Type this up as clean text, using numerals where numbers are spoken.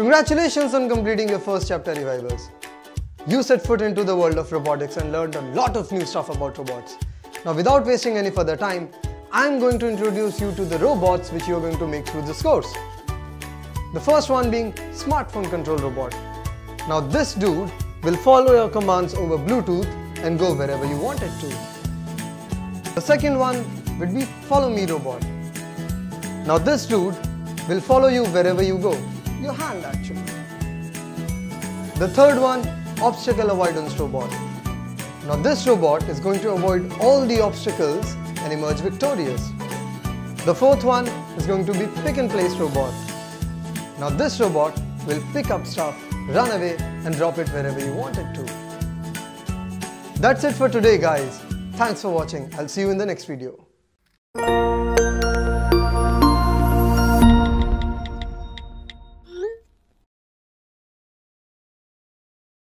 Congratulations on completing your first chapter, Revivers. You set foot into the world of robotics and learned a lot of new stuff about robots. Now without wasting any further time, I'm going to introduce you to the robots which you're going to make through this course. The first one being smartphone control robot. Now this dude will follow your commands over Bluetooth and go wherever you want it to. The second one would be follow me robot. Now this dude will follow you wherever you go, your hand actually. The third one, obstacle avoidance robot. Now this robot is going to avoid all the obstacles and emerge victorious. The fourth one is going to be pick and place robot. Now this robot will pick up stuff, run away and drop it wherever you want it to. That's it for today guys. Thanks for watching. I'll see you in the next video.